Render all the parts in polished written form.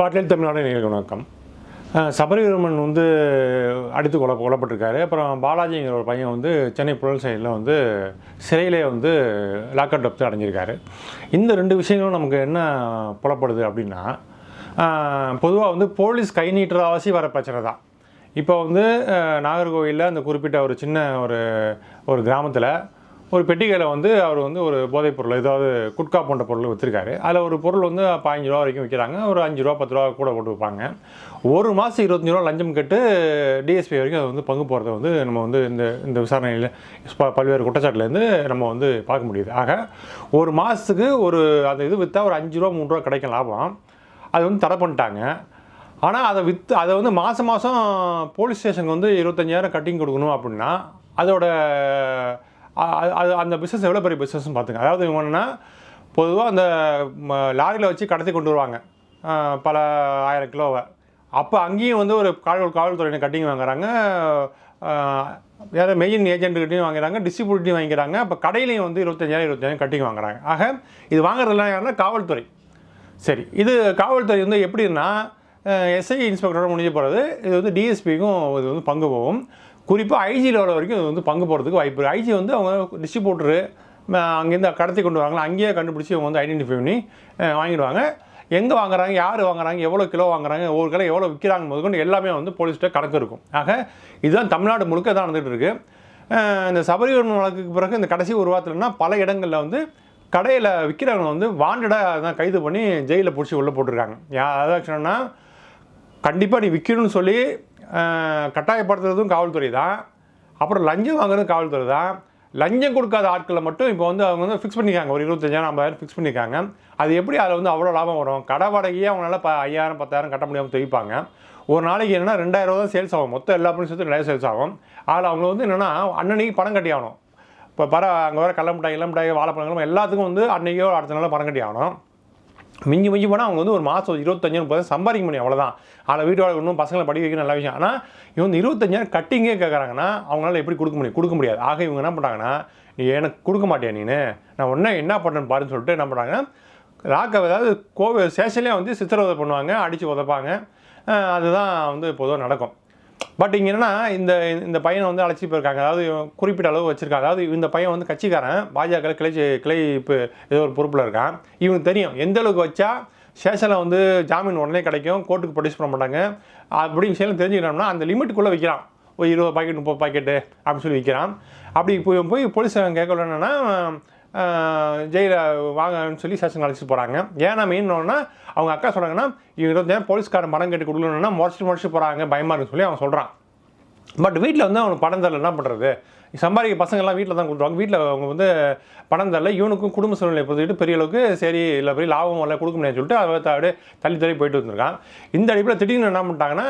Spotlight Tamil Nadu நேயர்களுக்கு வணக்கம். சபரிவர்மன் வந்து அடித்து கொல்லப்பட்டிருக்காரு. அப்புறம் பாலாஜிங்கிற ஒரு பையன் வந்து சென்னை புழல் சைடில் வந்து சிறையிலே வந்து லாக்அப் டெப்த் அடைஞ்சிருக்காரு. இந்த ரெண்டு விஷயங்களும் நமக்கு என்ன புலப்படுது அப்படின்னா, பொதுவாக வந்து போலீஸ் கை நீட்டுறதாவசி வர பிரச்சனை தான். இப்போ வந்து நாகர்கோவிலில் அந்த குறிப்பிட்ட ஒரு சின்ன ஒரு கிராமத்தில் ஒரு பெட்டிகையில் வந்து அவர் வந்து ஒரு போதைப் பொருள், ஏதாவது குட்கா போன்ற பொருள் விற்றுருக்காரு. அதில் ஒரு பொருள் வந்து 15 ரூபா வரைக்கும் விற்கிறாங்க. ஒரு 5 ரூபா 10 ரூபா கூட போட்டு வைப்பாங்க. ஒரு மாதம் 25 ரூபா லஞ்சம் கேட்டு டிஎஸ்பி வரைக்கும் அது வந்து பங்கு போகிறத வந்து நம்ம வந்து இந்த விசாரணையில் பல்வேறு குற்றச்சாட்டுலேருந்து நம்ம வந்து பார்க்க முடியுது. ஆக ஒரு மாதத்துக்கு அந்த இது விற்றா ஒரு 5 ரூபா 3 ரூபா கிடைக்கும் லாபம். அது வந்து தடை பண்ணிட்டாங்க. ஆனால் அதை வந்து மாதம் போலீஸ் ஸ்டேஷனுக்கு வந்து 25,000 கட்டிங் கொடுக்கணும் அப்படின்னா அதோட அந்த பிஸ்னஸ் எவ்வளோ பெரிய பிஸ்னஸ்ன்னு பார்த்துங்க. அதாவது இவங்க என்னென்னா, பொதுவாக அந்த லாரியில் வச்சு கடத்தி கொண்டு வருவாங்க பல 1000 கிலோவை. அப்போ அங்கேயும் வந்து ஒரு காவல்துறையினர் கட்டிங் வாங்குறாங்க, வேறு மெயின் ஏஜென்ட்டுக்கிட்டையும் வாங்குறாங்க, டிஸ்ட்ரிபியூட்டரையும் வாங்கிக்கிறாங்க. அப்போ கடையிலையும் வந்து 25,000 கட்டிங் வாங்குறாங்க. ஆக இது வாங்குறதுலாம் யாருன்னா காவல்துறை. சரி, இது காவல்துறை வந்து எப்படின்னா, எஸ்ஐ இன்ஸ்பெக்டரோட முடிஞ்சு போகிறது, இது வந்து டிஎஸ்பிக்கும் இது வந்து பங்கு போகும். குறிப்பாக ஐஜி லெவல் வரைக்கும் இது வந்து பங்கு போகிறதுக்கு வாய்ப்பு இருக்குது. ஐஜி வந்து அவங்க டிஸ்ட்ரிபியூட்டரு அங்கேருந்து கடத்தி கொண்டு வராங்களா, அங்கேயே கண்டுபிடிச்சி அவங்க வந்து ஐடென்டிஃபை பண்ணி வாங்கிடுவாங்க. எங்கே வாங்குறாங்க, யார் வாங்குறாங்க, எவ்வளோ கிலோ வாங்குறாங்க, ஒவ்வொரு கிலோ எவ்வளோ விற்கிறாங்க முதற்கொண்டு எல்லாமே வந்து போலீஸ்கிட்ட கணக்கு இருக்கும். ஆக இதுதான் தமிழ்நாடு முழுக்க தான் நடந்துகிட்டு இருக்குது. இந்த சபரிவர்மன் வழக்குக்கு பிறகு இந்த கடைசி ஒரு வாரத்தில்னா பல இடங்களில் வந்து கடையில் விற்கிறவங்க வந்து வாண்டடாக தான் கைது பண்ணி ஜெயிலில் பிடிச்சி உள்ளே போட்டிருக்காங்க. அதாவது சொன்னா கண்டிப்பாக நீ விற்கணும்னு சொல்லி கட்டாயப்படுத்துறதும் காவல்துறை தான். அப்புறம் லஞ்சம் வாங்குறதும் காவல்துறை தான். லஞ்சம் கொடுக்காத ஆட்களை மட்டும் இப்போ வந்து அவங்க வந்து ஃபிக்ஸ் பண்ணியிருக்காங்க, ஒரு 25,000 50,000 ஃபிக்ஸ் பண்ணியிருக்காங்க. அது எப்படி அதில் வந்து அவ்வளோ லாபம் வரும்? கடை வாடகையே அவங்களால 5,000 10,000 கட்ட முடியாமல் தெரிவிப்பாங்க. ஒரு நாளைக்கு என்னென்னா 2,000 தான் சேல்ஸ் ஆகும். மொத்தம் எல்லா பொருளும் சேர்த்து 2,000 சேல்ஸ் ஆகும். அதில் அவங்க வந்து என்னென்னா அன்னன்னைக்கு பணம் கட்டி ஆகணும். இப்போ அங்கே வர கடல மிட்டாய் வாழைப்பழங்களும் எல்லாத்துக்கும் வந்து அன்றைக்கோ அடுத்த நாள் பணம் கட்டி ஆகணும். மிஞ்சி போனால் அவங்க வந்து ஒரு மாதம் 25,000 சம்பாதிக்க முடியும், அவ்வளோதான். அதில் வீட்டு வாடகை இன்னும் பசங்களை படிக்க வைக்கணும், நல்ல விஷயம். ஆனால் இவங்க வந்து 25,000 கட்டிங்கே கேட்குறாங்கன்னா அவங்களால எப்படி கொடுக்க முடியாது. ஆக இவங்க என்ன பண்ணுறாங்கன்னா, நீ எனக்கு கொடுக்க மாட்டியா, நான் ஒன்றே என்ன பண்ணுறேன்னு பாருன்னு சொல்லிட்டு என்ன பண்ணுறாங்கன்னா, அதாவது ஸ்டேஷன்லேயே வந்து சித்திரவதை பண்ணுவாங்க, அடித்து உதைப்பாங்க. அதுதான் வந்து பொதுவாக நடக்கும். பட் இங்கே என்னென்னா, இந்த பையனை வந்து அழைச்சி போயிருக்காங்க. அதாவது குறிப்பிட்ட அளவு வச்சுருக்காங்க. அதாவது இந்த பையன் வந்து கட்சிக்காரன், பாஜக கிளை இப்போ ஏதோ ஒரு பொறுப்பில் இருக்கான். இவனுக்கு தெரியும் எந்த அளவுக்கு வச்சா ஸ்டேஷனில் வந்து ஜாமீன் உடனே கிடைக்கும், கோர்ட்டுக்கு ப்ரொடியூஸ் பண்ண மாட்டாங்க அப்படின்னு விஷயம் தெரிஞ்சுக்கிட்டோம்னா அந்த லிமிட்டுக்குள்ளே விற்கிறான். ஒரு 20 பாக்கெட் 30 பாக்கெட்டு அப்படின்னு சொல்லி விற்கிறான். அப்படி போய் போலீஸ் கேட்கல என்னென்னா, ஜெயிலில் வாங்கன்னு சொல்லி ஸ்டேஷன் அழைச்சிட்டு போகிறாங்க. ஏன்னா மெயின்னொன்னா அவங்க அக்கா சொல்கிறாங்கன்னா, 25,000 போலீஸ்காரன் பணம் கேட்டு கொடுக்கணுன்னா முறைச்சி போகிறாங்க, பயமாக இருக்குன்னு சொல்லி அவன் சொல்கிறான். பட் வீட்டில் வந்து அவனுக்கு பணம் தரல, என்ன பண்ணுறது? சம்பாதிக்க பசங்கள்லாம் வீட்டில் தான் கொடுத்துருவாங்க. வீட்டில் அவங்க வந்து பணம் தரல, இவனுக்கும் குடும்ப சூழ்நிலை பொறுத்துக்கிட்டு பெரிய அளவுக்கு சரி இல்லை, பெரிய லாபம் இல்லை, கொடுக்க முடியாதுன்னு சொல்லிட்டு அதை அப்படியே தள்ளி போயிட்டு வந்துருக்கான். இந்த அடிப்பில் திடீர்னு என்ன பண்ணிட்டாங்கன்னா,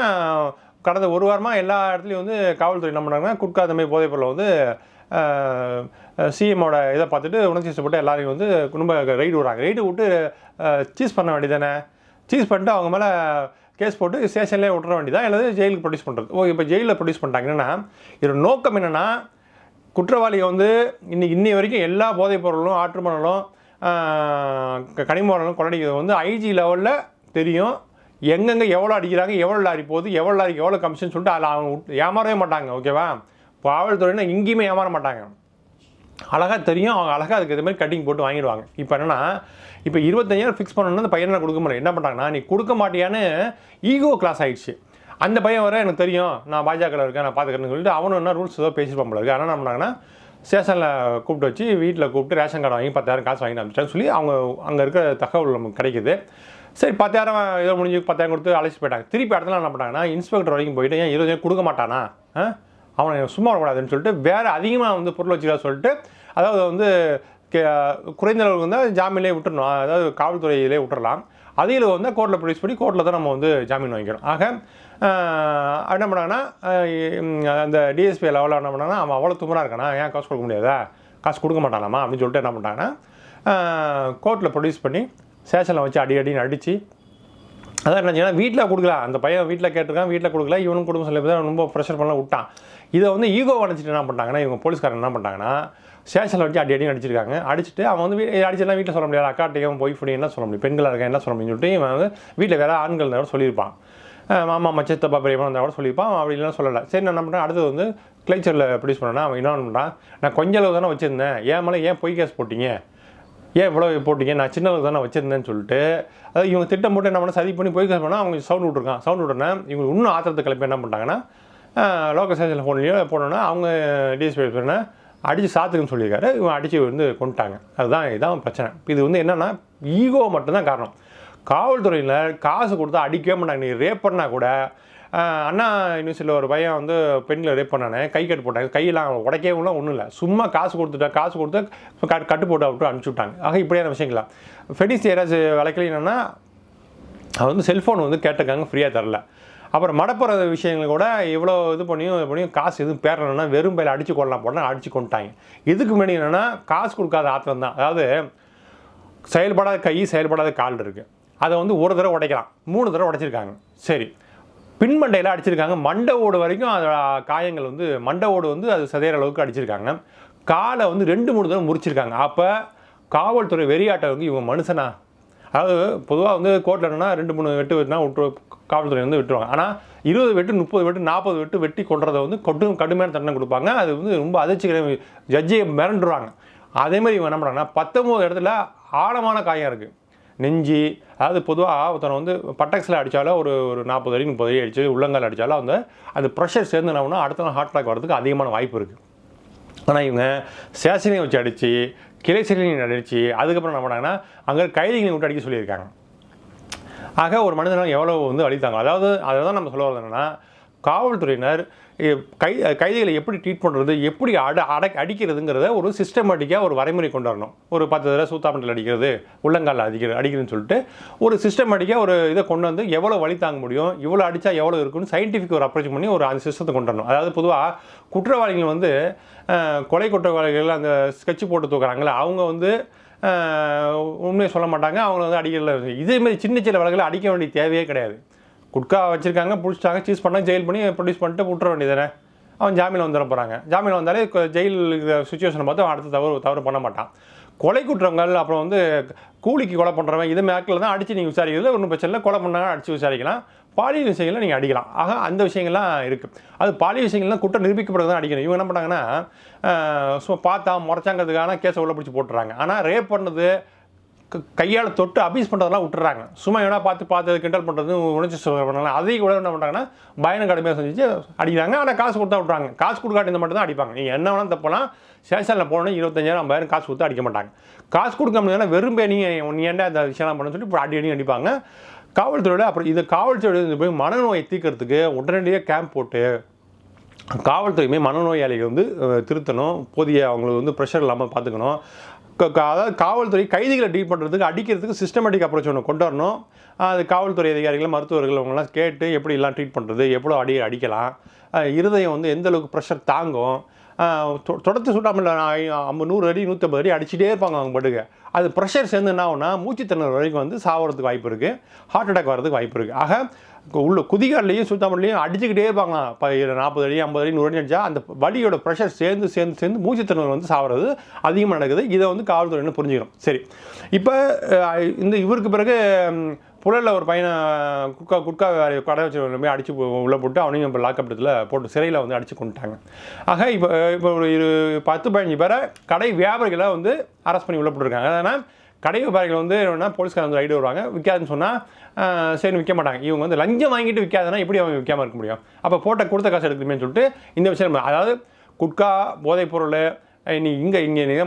கடந்த ஒரு வாரமாக எல்லா இடத்துலையும் வந்து காவல்துறை என்ன பண்ணுறாங்கன்னா, குட்கா அந்த மாதிரி போதைப் பொருளை வந்து சிஎம்மோட இதை பார்த்துட்டு உணர்ச்சி வசப்பட்டு எல்லாரையும் வந்து குடும்ப ரைடு விடுறாங்க. ரைடு விட்டு சீஸ் பண்ண வேண்டியதானே, சீஸ் பண்ணிட்டு அவங்க மேலே கேஸ் போட்டு ஸ்டேஷன்லேயே விட்டுற வேண்டியதான், அல்லது ஜெயிலுக்கு ப்ரொடியூஸ் பண்ணுறது. இப்போ ஜெயிலில் ப்ரொடியூஸ் பண்ணிட்டாங்கன்னா இதோட நோக்கம் என்னென்னா, குற்றவாளியை வந்து இன்னி வரைக்கும் எல்லா போதைப் பொருளும் ஆற்றுமணலும் கனிமணலும் கொள்ளடிக்கிறது வந்து ஐஜி லெவலில் தெரியும். எங்கெங்கே எவ்வளோ அடிக்கிறாங்க, எவ்வளோ லாரி போகுது, எவ்வளோ லாரிக்கு எவ்வளோ கமிஷன் சொல்லிட்டு அதில் அவங்க ஏமாறவே மாட்டாங்க. ஓகேவா? காவல்துறையினா எங்கேயுமே ஏமாற மாட்டாங்க, அழகாக தெரியும். அவங்க அழகாக அதுக்கு இது மாதிரி கட்டிங் போட்டு வாங்கிடுவாங்க. இப்போ என்னென்னா, இப்போ 25,000 ஃபிக்ஸ் பண்ணணும்னா அந்த பையனை கொடுக்க முடியல. என்ன பண்ணுறாங்கன்னா, நீ கொடுக்க மாட்டியான்னு ஈகோ கிளாஸ் ஆகிடுச்சு. அந்த பையன் வர எனக்கு தெரியும், நான் பாஜகவில் இருக்கேன், நான் பார்த்துக்கிறேன்னு சொல்லிட்டு அவனும் என்ன ரூல்ஸ் ஏதோ பேசிப்பான் போல இருக்குது. ஆனால் என்ன பண்ணாங்கன்னா, ஸ்டேஷனில் கூப்பிட்டு வச்சு வீட்டில் கூப்பிட்டு ரேஷன் கார்டு வாங்கி 10,000 காசு வாங்கி அனுப்பிச்சிட்டான்னு சொல்லி அவங்க அங்கே இருக்க தகவல் நமக்கு கிடைக்குது. சரி, 10,000 ஏதோ முடிஞ்சு 10,000 கொடுத்து அழைச்சி போயிட்டாங்க. திருப்பி இடத்துல என்ன பண்ணாங்கன்னா, இன்ஸ்பெக்டர் வரைக்கும் போயிட்டு ஏன் 20,000 கொடுக்க மாட்டானா, அவனை சும்மா வரக்கூடாதுன்னு சொல்லிட்டு வேறு அதிகமாக வந்து பொருள் வச்சுக்கா சொல்லிட்டு, அதாவது வந்து குறைந்த அளவுக்கு வந்து ஜாமீன்லேயே விட்டுறணும், அதாவது காவல்துறையிலே விட்டுறலாம். அதில் வந்து கோர்ட்டில் ப்ரொடியூஸ் பண்ணி கோர்ட்டில் தான் நம்ம வந்து ஜாமீன் வாங்கிக்கிறோம். ஆக என்ன பண்ணாங்கன்னா, அந்த டிஎஸ்பி லெவலில் என்ன பண்ணாங்கன்னா, அவன் அவ்வளோ துமராக இருக்கானா, ஏன் காசு கொடுக்க முடியாதா, காசு கொடுக்க மாட்டானாமா அப்படின்னு சொல்லிட்டு என்ன பண்ணிட்டாங்கன்னா, கோர்ட்டில் ப்ரொடியூஸ் பண்ணி ஸ்டேஷனில் வச்சு அடின்னு அடித்து, அதான் என்னச்சுன்னா வீட்டில் கொடுக்கலாம். அந்த பையன் வீட்டில் கேட்டிருக்கான், வீட்டில் கொடுக்கல, இவனும் குடும்பம் சொல்லி தான் ரொம்ப ப்ரெஷர் பண்ணலாம் விட்டான். இதை வந்து ஈகோ வளைச்சிட்டு என்ன பண்ணிட்டாங்கன்னா, இவங்க போலீஸ்காரன் என்ன பண்ணிட்டாங்கன்னா, ஸ்டேஷனில் வச்சு அடி அடிச்சிருக்காங்க. அடிச்சுட்டு அவன் வந்து அடிச்செல்லாம் வீட்டில் சொல்ல முடியாது, அக்காட்டையும் ஒய்ஃப் என்ன சொல்ல முடியும், பெண்களாக இருக்கா என்ன சொல்ல முடியும்னு சொல்லிட்டு இவன் வந்து வீட்டில் வேறு ஆண்கள் இருந்தால் கூட சொல்லியிருப்பான், மாமா மச்சத்தப்பா பெரியப்பா இருந்தால் கூட சொல்லியிருப்பான். அவன் அப்படி இல்லைனா சொல்லலை. சரி நான் என்ன பண்ணுறேன், அடுத்தது வந்து கிளைச்சரில் ப்ரொடியூஸ் பண்ணேன்னா அவன் என்ன பண்ணுறான், நான் கொஞ்சம் அளவு தானே வச்சுருந்தேன், ஏன் மேலே ஏன் பொய் கேஸ் போட்டிங்க, ஏன் இவ்வளோ போட்டிங்க, நான் சின்ன அளவு தானே வச்சுருந்தேன்னு சொல்லிட்டு அதாவது இவங்க திட்டம் போட்டு என்ன பண்ண சதி பண்ணி பொய் கேஸ் பண்ணால் அவங்க சவுண்ட் விட்ருக்கான். சவுண்ட் விட்றேன்னா இவங்க இன்னும் ஆத்திரத்தை கிளப்பி என்ன பண்ணிட்டாங்கன்னா லோக்கல் ஸ்டேஷனில் ஃபோன்லேயோ போனோன்னா அவங்க டிஎஸ்பி பண்ண அடித்து சாத்துக்குன்னு சொல்லியிருக்காரு. இவன் அடித்து வந்து கொண்டுட்டாங்க. இதுதான் பிரச்சனை. இது வந்து என்னென்னா ஈகோ மட்டும்தான் காரணம். காவல்துறையினர் காசு கொடுத்தா அடிக்கவே மாட்டாங்க. நீ ரேப் பண்ணால் கூட அண்ணா யூனிவர்சிட்டியில் ஒரு பையன் வந்து பெண்களை ரேப் பண்ணானே, கை கட்டு போட்டாங்க, கையெல்லாம் உடைக்கவும்லாம் ஒன்றும் இல்லை, சும்மா காசு கொடுத்து கட்டு போட்டு விட்டு அனுப்பிச்சி விட்டாங்க. ஆக இப்படியான விஷயங்களா ஃபெனிஸ் ஏராஜ் வழக்கில் என்னென்னா அவர் வந்து செல்ஃபோன் வந்து கேட்டிருக்காங்க, ஃப்ரீயாக தரல. அப்புறம் மடப்புற விஷயங்கள் கூட இவ்வளோ இது பண்ணியும் காசு எதுவும் பேரலைன்னா வெறும் பையில் அடித்து கொள்ளலாம் போனால் அடித்து கொண்டுட்டாங்க. இதுக்கு முன்னாடி என்னென்னா காசு கொடுக்காத ஆத்திரம் தான். அதாவது செயல்படாத கை செயல்படாத கால் இருக்குது, அதை வந்து ஒரு தடவை உடைக்கலாம், 3 தடவை உடைச்சிருக்காங்க. சரி, பின்மண்டையில் அடிச்சிருக்காங்க, மண்டை ஓடு வரைக்கும் அது காயங்கள் வந்து மண்டை ஓடு வந்து அது சதையிற அளவுக்கு அடிச்சிருக்காங்க. காலை வந்து 2-3 தடவை முறிச்சிருக்காங்க. அப்போ காவல்துறை வெறியாட்டவங்க இவங்க மனுஷனா? அதாவது பொதுவாக வந்து கோர்ட்டில் என்னன்னா 2-3 வெட்டு வெட்டினா காவல்துறை வந்து விட்டுருவாங்க. ஆனால் 20 வெட்டு 30 வெட்டு 40 வெட்டு வெட்டி கொண்டுறதை வந்து கடுமையான தண்டனை கொடுப்பாங்க. அது வந்து ரொம்ப அதிர்ச்சிக்கிற ஜட்ஜியை மிரண்டுருவாங்க. அதேமாதிரி இவங்க என்ன பண்ணுறாங்கன்னா 19 இடத்துல ஆழமான காயம் இருக்குது. நெஞ்சு, அதாவது பொதுவாக ஒருத்தனை வந்து பட்டக்ஸில் அடித்தாலும் ஒரு 40 அடி 30 அடி அடித்து உள்ளங்கால் அடித்தாலும் வந்து அந்த ப்ரெஷர் சேர்ந்துனா அடுத்த நாள் ஹார்ட் அட்டாக் வரதுக்கு அதிகமான வாய்ப்பு இருக்குது. ஆனால் இவங்க ஸ்டேஷனையும் வச்சு அடித்து கிளை சிறையும் அடித்து அதுக்கப்புறம் என்ன பண்ணாங்கன்னா அங்கே கைதிகளை விட்டு அடிக்க சொல்லியிருக்காங்க. ஆக ஒரு மனிதனால் எவ்வளோ வந்து அழித்தாங்க. அதாவது அதை தான் நம்ம சொல்ல வரது என்னென்னா காவல்துறையினர் கைதிகளை எப்படி ட்ரீட் பண்ணுறது, எப்படி அடிக்கிறதுங்கிறத ஒரு சிஸ்டமேட்டிக்காக ஒரு வரைமுறை கொண்டு வரணும். ஒரு 10 தடவை சூத்தாமட்டில் அடிக்கிறது, உள்ளங்காலில் அடிக்கிறதுன்னு சொல்லிட்டு ஒரு சிஸ்டமேட்டிக்காக ஒரு இதை கொண்டு வந்து எவ்வளோ வலி தாங்க முடியும், இவ்வளோ அடித்தா எவ்வளோ இருக்குன்னு சயின்டிஃபிக் ஒரு அப்ரோச் பண்ணி ஒரு அந்த சிஸ்டத்தை கொண்டு வரணும். அதாவது பொதுவாக குற்றவாளிகள் வந்து கொலை குற்றவாளிகள் அந்த ஸ்கெட்ச் போட்டு தூக்குறாங்களே அவங்க வந்து உண்மையை சொல்ல மாட்டாங்க, அவங்கள வந்து அடிக்கல. இதேமாதிரி சின்ன வழக்கில் அடிக்க வேண்டிய தேவையே கிடையாது. குட்கா வச்சுருக்காங்க, பிடிச்சிட்டாங்க, சீஸ் பண்ணால் ஜெயில் பண்ணி ப்ரொடியூஸ் பண்ணிட்டு விட்டுற வேண்டியதானே, அவன் ஜாமீனில் வந்துட போகிறாங்க. ஜாமீனில் வந்தாலே ஜெயில் சுச்சுவேஷனை பார்த்து அவன் அடுத்த தவறு பண்ண மாட்டான். கொலை குற்றங்கள் அப்புறம் வந்து கூலிக்கு கொலை பண்ணுறவன் இது மேக்கில் தான் அடித்து நீங்கள் விசாரிக்கிறது ஒன்றும் பிரச்சனை இல்லை. கொலை பண்ணாங்க அடித்து விசாரிக்கலாம். பாலியல் விஷயங்களை நீங்கள் அடிக்கலாம். ஆக அந்த விஷயங்கள்லாம் இருக்குது. அது பாலியல் விஷயங்கள்லாம் குற்றம் நிரூபிக்கப்படுறது தான் அடிக்கணும். இவங்க என்ன பண்ணாங்கன்னா சும்மா பார்த்தா முறைச்சாங்கிறதுக்கான கேஸை உள்ள பிடிச்சி போட்டுறாங்க. ஆனால் ரேப் பண்ணது கையால் தொட்டு அபியூஸ் பண்ணுறதெல்லாம் விட்டுறாங்க. சும்மா எவனா பார்த்து கிண்டல் பண்ணுறது உணர்ச்சி பண்ணலாம். அதையும் கூட என்ன பண்ணுறாங்கன்னா பயணம் கடுமையாக செஞ்சு அடிக்கிறாங்க. ஆனால் காசு கொடுத்தா விட்றாங்க. காசு கொடுக்காட்டி இந்த மட்டும் தான் அடிப்பாங்க. நீங்கள் என்ன வேணாலும் தப்பலாம், ஸ்டேஷனில் போனோன்னா 25,000-50,000 காசு கொடுத்து அடிக்க மாட்டாங்க. காசு கொடுக்க முடியாதுன்னா வெறும் நீ ஏன்டா இந்த விஷயம்லாம் பண்ணணும்னு சொல்லி இப்போ அடி அடிப்பாங்க. காவல்துறையோட அப்புறம் இது காவல்துறையோட போய் மனநோயை தீர்க்கறதுக்கு உடனடியாக கேம்ப் போட்டு காவல்துறையுமே மனநோயாளிகள் வந்து திருத்தணும், போதிய அவங்களுக்கு வந்து ப்ரெஷர் இல்லாமல் பார்த்துக்கணும். அதாவது காவல்துறை கைதிகளை டீல் பண்ணுறதுக்கு அடிக்கிறதுக்கு சிஸ்டமேட்டிக் அப்ரோச் ஒன்று கொண்டு வரணும். அது காவல்துறை அதிகாரிகள் மருத்துவர்கள் அவங்களாம் கேட்டு எப்படி எல்லாம் ட்ரீட் பண்ணுறது, எவ்வளோ அடிக்கலாம், இருதயம் வந்து எந்த அளவுக்கு ப்ரெஷர் தாங்கும், தொடர்ந்து சுட்டாமல் 100 அடி 150 அடி அடிச்சுட்டே இருப்பாங்க அவங்க பட்டுக்கு. அது ப்ரெஷர் சேர்ந்து என்ன ஆகுனா மூச்சு திணறல் வரைக்கும் வந்து சாவறதுக்கு வாய்ப்பு இருக்குது, ஹார்ட் அட்டாக் வரதுக்கு வாய்ப்பு இருக்குது. ஆக உள்ள குதிகால்லையும் சுத்தாமல்லையும் அடிச்சுக்கிட்டே இருப்பாங்க. 40 அடி 50 அடி 100 அடி அடிச்சா அந்த வலியோட ப்ரெஷர் சேர்ந்து மூச்சு திணறல் வந்து சாவறது அதிகமாக நடக்குது. இதை வந்து காவல்துறையினர் புரிஞ்சுக்கணும். சரி, இப்போ இவருக்கு பிறகு புழலில் ஒரு பையனை குட்கா கடை வச்சு போய் அடித்து உள்ளே போட்டு அவனையும் இப்போ லாக்அப் இடத்துல போட்டு சிறையில் வந்து அடித்து கொண்டுட்டாங்க. ஆக இப்போ ஒரு 10-15 பேரை கடை வியாபாரிகளை வந்து அரெஸ்ட் பண்ணி உள்ளே போட்டுருக்காங்க. அதனால் கடை வியாபாரிகள் வந்து என்னென்னா போலீஸ்காரங்க வந்து ரைடு வருவாங்க. விற்காதுன்னு சொன்னால் சரி விற்க மாட்டாங்க. இவங்க வந்து லஞ்சம் வாங்கிட்டு விற்காதுன்னா எப்படி அவங்க விற்காமல் இருக்க முடியும்? அப்போ கொடுத்த காசு எடுக்கணுமேனு சொல்லிட்டு இந்த விஷயம், அதாவது குட்கா போதைப்பொருள் இங்கே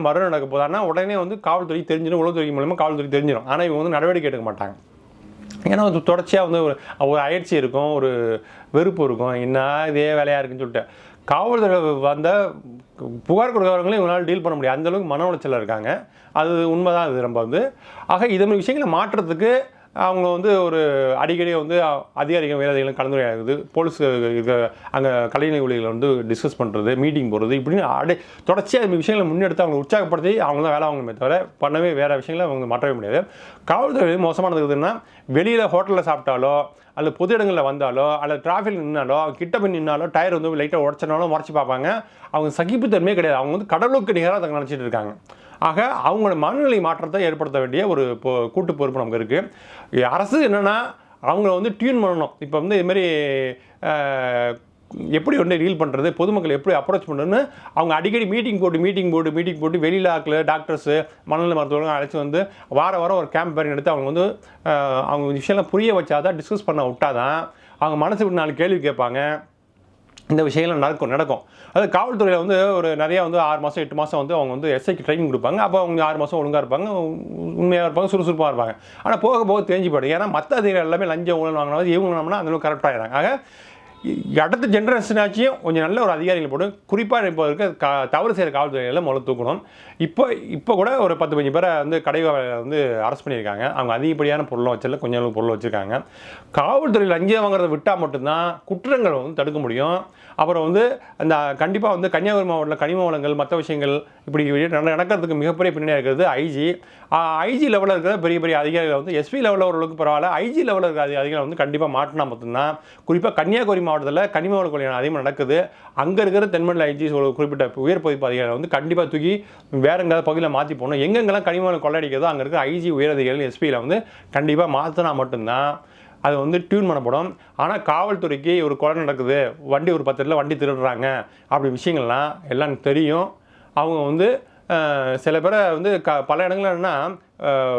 மரணம் நடக்க போதான்னா உடனே வந்து காவல்துறை தெரிஞ்சிடும், உளவுத்துறை மூலமாக காவல்துறை தெரிஞ்சிடும். ஆனால் இவங்க வந்து நடவடிக்கை எடுக்க மாட்டாங்க. ஏன்னா வந்து தொடர்ச்சியாக வந்து ஒரு அயற்சி இருக்கும், ஒரு வெறுப்பு இருக்கும், என்ன இதே வேலையாக இருக்குன்னு சொல்லிட்டு காவல்துறை வந்த புகார் கொடுக்குறவங்களையும் இவங்களால் டீல் பண்ண முடியாது. அந்தளவுக்கு மன உளைச்சலில் இருக்காங்க. அது உண்மைதான். இது நம்ம வந்து ஆக இது மாதிரி விஷயங்களை மாற்றுறதுக்கு அவங்க வந்து ஒரு அடிக்கடி வந்து அதிகாரிகள் மேலதிகாரிகளும் கலந்துரையாடுது, போலீஸ் அங்கே கலைநிலை ஊழியர்களை வந்து டிஸ்கஸ் பண்ணுறது, மீட்டிங் போடுறது, இப்படின்னு தொடர்ச்சியாக இந்த விஷயங்களை முன்னெடுத்து அவங்க உற்சாகப்படுத்தி அவங்க தான் வேலை வாங்கணுமே தவிர பண்ணவே வேறு விஷயங்களை அவங்க மாற்றவே முடியாது. காவல்துறை மோசமானது இருக்குதுன்னா, வெளியில் ஹோட்டலில் சாப்பிட்டாலோ அல்லது பொது இடங்களில் வந்தாலோ அல்லது டிராஃபிக் நின்னாலோ கிட்ட போய் நின்னாலோ டயர் வந்து லைட்டாக உடச்சினாலும் முறைச்சி பார்ப்பாங்க. அவங்க சகிப்புத்தன்மையே கிடையாது. அவங்க வந்து கடவுளுக்கு நிகராக அதை நினச்சிட்டு இருக்காங்க. ஆக அவங்களோட மனநிலை மாற்றத்தை ஏற்படுத்த வேண்டிய ஒரு கூட்டு பொறுப்பு நமக்கு இருக்குது. அரசு என்னென்னா அவங்கள வந்து டியூன் பண்ணணும். இப்போ வந்து இதுமாரி எப்படி வந்து டீல் பண்ணுறது, பொதுமக்கள் எப்படி அப்ரோச் பண்ணுறதுன்னு அவங்க அடிக்கடி மீட்டிங் போட்டு வெளியில் ஆக்கில் டாக்டர்ஸு மனநல மருத்துவர்கள் அழைச்சி வந்து வாரம் ஒரு கேம்ப் பேரிங் எடுத்து அவங்க வந்து அவங்க விஷயம்லாம் புரிய வச்சாதான், டிஸ்கஸ் பண்ண விட்டாதான் அவங்க மனசு விட்டு 4 கேள்வி கேட்பாங்க. இந்த விஷயங்கள்லாம் நடக்கும். அதாவது காவல்துறையில் வந்து ஒரு நிறையா வந்து 6 மாதம் 8 மாதம் வந்து அவங்க வந்து எஸ்ஐக்கு ட்ரைனிங் கொடுப்பாங்க. அப்போ அவங்க 6 மாதம் ஒழுங்காக இருப்பாங்க, உண்மையாக இருப்பாங்க, சுறுசுறுப்பாக இருப்பாங்க. ஆனால் போக தெரிஞ்சு போய்டும். ஏன்னா மற்ற அதிகாரிகள் எல்லாமே லஞ்சம் ஊழல் வாங்கினாலும் இவங்க நம்மனா அந்தளவுக்கு கரெக்டாகிறாங்க. ஆக அடுத்த ஜென்ரேஷனாச்சும் கொஞ்சம் நல்ல ஒரு அதிகாரிகள் போட்டு குறிப்பாக இப்போ இருக்க தவறு செய்கிற காவல்துறையில் முதல்ல தூக்கணும். இப்போ கூட ஒரு 10-15 பேரை வந்து வந்து அரெஸ்ட் பண்ணியிருக்காங்க. அவங்க அதிகப்படியான பொருளும் வச்சல, கொஞ்சம் அளவு பொருள் வச்சுருக்காங்க. காவல்துறையில் லஞ்சம் வாங்குறதை விட்டால் மட்டும்தான் குற்றங்களை வந்து தடுக்க முடியும். அப்புறம் வந்து அந்த கண்டிப்பாக வந்து கன்னியாகுமரி மாவட்டத்தில் கனிம வளங்கள் மற்ற விஷயங்கள் இப்படி நடக்கிறதுக்கு மிகப்பெரிய பின்னணியாக இருக்கிறது ஐஜி லெவலில் இருக்கிற பெரிய அதிகாரிகள் வந்து எஸ்பி லெவலில் ஓரளவுக்கு பரவாயில்ல, ஐஜி லெவலில் இருக்கிற அதிகாரிகள் வந்து கண்டிப்பாக மாற்றினா மட்டும்தான். குறிப்பாக கன்னியாகுமரி மாவட்டத்தில் கனிம வள கொள்ளையான அதிகமாக நடக்குது. அங்கே இருக்கிற தென்மண்டல ஐஜி குறிப்பிட்ட உயர் பதிப்பு அதிகாரிகள் வந்து கண்டிப்பாக தூக்கி வேறு எங்கேயாவது பகுதியில் மாற்றி போகணும். எங்கெங்கெல்லாம் கனிம வளம் கொள்ளையடிக்கிறதோ அங்கே இருக்கிற ஐஜி உயர் அதிகாரிகள் எஸ்பியில் வந்து கண்டிப்பாக மாற்றினா மட்டும்தான் அது வந்து டியூன் பண்ணப்படும். ஆனால் காவல்துறைக்கு ஒரு கொலை நடக்குது, வண்டி ஒரு 10 இடத்துல வண்டி திருடுறாங்க, அப்படி விஷயங்கள்லாம் எல்லாம் தெரியும். அவங்க வந்து சில பேரை வந்து பல இடங்கள் என்னன்னா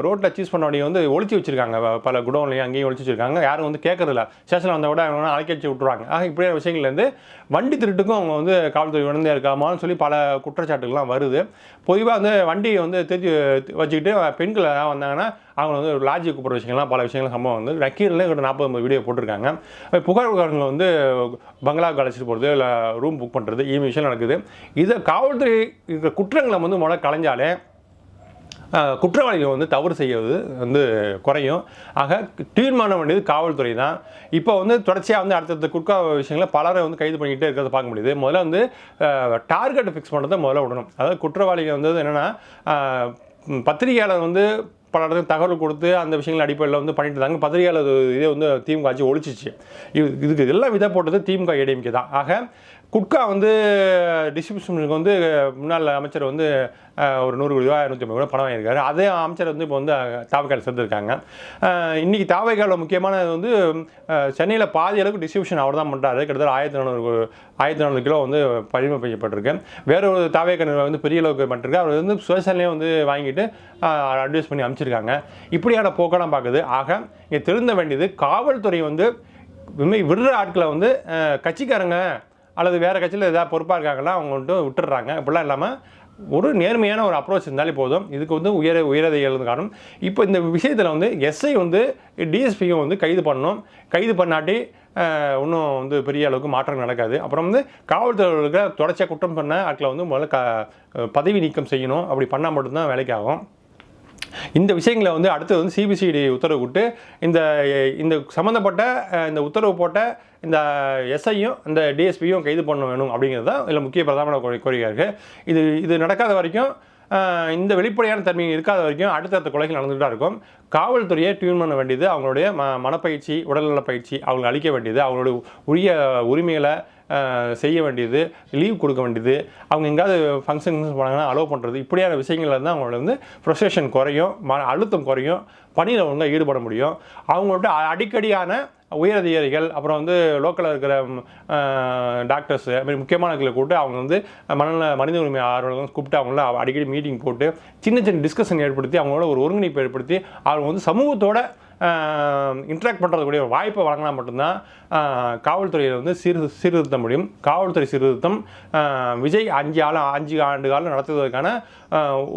ரோட்டில் சீஸ் பண்ண வண்டியை வந்து ஒழிச்சு வச்சுருக்காங்க. பல குடோன்லையும் அங்கேயும் ஒழிச்சு வச்சுருக்காங்க. யாரும் வந்து கேட்கறதில்ல. ஸ்டேஷனில் வந்தால் கூட அவங்க அழைக்க வச்சு விட்ருவாங்க. இப்படியான விஷயங்கள்லேருந்து வண்டி திருட்டுக்கும் அவங்க வந்து காவல்துறை உடனே இருக்காமான்னு சொல்லி பல குற்றச்சாட்டுகள்லாம் வருது. பொதுவாக வந்து வண்டியை வந்து திருச்சி வச்சுக்கிட்டு பெண்கள் வந்தாங்கன்னா அவங்க வந்து ஒரு லாட்ஜி கூப்பிட்ற விஷயங்கள்லாம் பல விஷயங்கள் சம்பவம் வந்து நக்கீரில் 40 வீடியோ போட்டிருக்காங்க. புகார்காரங்களை வந்து பங்களாவுக்கு அழைச்சிட்டு போகிறது, இல்லை ரூம் புக் பண்ணுறது, விஷயம் நடக்குது. இதை காவல்துறை இருக்கிற குற்றங்களை வந்து முதல்ல கலைஞ்சாலே குற்றவாளிகள் வந்து தவறு செய்வது வந்து குறையும். ஆக டியூன் பண்ண வேண்டியது காவல்துறை தான். இப்போ வந்து தொடர்ச்சியாக வந்து அடுத்தடுத்த குற்ற விஷயங்களை பலரை வந்து கைது பண்ணிக்கிட்டே இருக்கிறத பார்க்க முடியுது. முதல்ல வந்து டார்கெட்டை ஃபிக்ஸ் பண்ணுறதை முதல்ல விடணும். அதாவது குற்றவாளிகள் வந்து என்னென்னா பத்திரிகையாளர் வந்து பல இடத்துல தகவல் கொடுத்து அந்த விஷயங்கள் அடிப்படையில் வந்து பண்ணிட்டு இருந்தாங்க. பத்திரிகையாளர் இதே வந்து திமுக ஆட்சி ஒழிச்சிச்சு. இதுக்கு எல்லாம் விதை போட்டது திமுக ஏடிஎம்கே தான். ஆக குட்கா வந்து டிஸ்ட்ரிபியூஷனுக்கு வந்து முன்னாள் அமைச்சர் வந்து ஒரு 100 கோடி ரூபா 150 கோடி பணம் வாங்கியிருக்காரு. அதே அமைச்சர் வந்து இப்போ வந்து தாவைக்கால் சேர்ந்துருக்காங்க. இன்றைக்கி தாவைக்காலில் முக்கியமானது வந்து சென்னையில் பாதி அளவுக்கு டிஸ்ட்ரிபியூஷன் அவர் தான் பண்ணுறாரு. கிட்டத்தட்ட 1400 கிலோ வந்து பறிமுதல் செய்யப்பட்டிருக்கு. வேறு ஒரு தாவைக்கால் வந்து பெரிய அளவுக்கு பண்ணிருக்கு. அவர் வந்து சுயசன்லேயே வந்து வாங்கிட்டு அட்வைஸ் பண்ணி அமைச்சிருக்காங்க. இப்படியான போக்கெல்லாம் பார்க்குது. ஆக இங்கே திருந்த வேண்டியது காவல்துறை வந்து விடுற ஆட்களை வந்து கட்சிக்காரங்க அல்லது வேறு கட்சியில் ஏதாவது பொறுப்பாக இருக்காங்கன்னா அவங்க வந்துட்டு விட்டுடுறாங்க. இப்படிலாம் இல்லாமல் ஒரு நேர்மையான ஒரு அப்ரோச் இருந்தாலே போதும். இதுக்கு வந்து உயரதிகாரிகள் காரணம். இப்போ இந்த விஷயத்தில் வந்து எஸ்ஐ வந்து டிஎஸ்பியும் வந்து கைது பண்ணணும். கைது பண்ணாட்டி இன்னும் வந்து பெரிய அளவுக்கு மாற்றம் நடக்காது. அப்புறம் வந்து காவல்துறைகளுக்கு தொடர்ச்சியாக குற்றம் பண்ண ஆட்களை வந்து முதல்ல பதவி நீக்கம் செய்யணும். அப்படி பண்ணால் மட்டும்தான் வேலைக்கு ஆகும். இந்த விஷயங்களை வந்து அடுத்து வந்து சிபிசிஐடி உத்தரவு விட்டு இந்த சம்மந்தப்பட்ட இந்த உத்தரவு போட்ட இந்த எஸ்ஐயும் இந்த டிஎஸ்பியும் கைது பண்ண வேணும் அப்படிங்கிறது தான் இதில் முக்கிய பிரதான கோரிக்கையாக இருக்குது. இது நடக்காத வரைக்கும், இந்த வெளிப்படையான தன்மை இருக்காத வரைக்கும் அடுத்தடுத்த கொலைகள் நடந்துகிட்டு தான் இருக்கும். காவல்துறையை டியூன் பண்ண வேண்டியது, அவங்களுடைய மனப்பயிற்சி, உடல்நல பயிற்சி அவங்களுக்கு அளிக்க வேண்டியது, அவங்களுடைய உரிய உரிமைகளை செய்ய வேண்டியது, லீவ் கொடுக்க வேண்டியது, அவங்க எங்கேயாவது ஃபங்க்ஷன்ஸ் போனாங்கன்னா அலோவ் பண்ணுறது, இப்படியான விஷயங்கள் தான் அவங்களோட வந்து ஃப்ரஸ்ட்ரேஷன் குறையும், அழுத்தம் குறையும், பணியில் ஒழுங்காக ஈடுபட முடியும். அவங்களோட அடிக்கடியான உயரதிகாரிகள் அப்புறம் வந்து லோக்கலில் இருக்கிற டாக்டர்ஸு அதுமாதிரி முக்கியமானவர்களை கூப்பிட்டு அவங்க வந்து மனித உரிமை ஆர்வலர்கள் கூப்பிட்டு அவங்கள அடிக்கடி மீட்டிங் போட்டு சின்ன டிஸ்கஷன் ஏற்படுத்தி அவங்களோட ஒரு ஒருங்கிணைப்பு ஏற்படுத்தி அவங்க வந்து சமூகத்தோட இன்ட்ராக்ட் பண்ணுறதுக்கூடிய ஒரு வாய்ப்பை வழங்கினா மட்டும்தான் காவல்துறையில் வந்து சீர்திருத்த முடியும். காவல்துறை சீர்திருத்தம் விஜய் 5 ஆண்டு காலம் நடத்துவதற்கான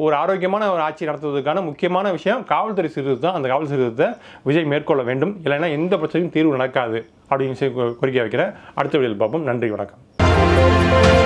ஒரு ஆரோக்கியமான ஒரு ஆட்சி நடத்துவதற்கான முக்கியமான விஷயம் காவல்துறை சீர்திருத்தம். அந்த காவல் சீர்திருத்தத்தை விஜய் மேற்கொள்ள வேண்டும். இல்லைன்னா எந்த பிரச்சனையும் தீர்வு நடக்காது அப்படின்னு கோரிக்கை வைக்கிறேன். அடுத்த வீடியோவில் பார்ப்போம். நன்றி, வணக்கம்.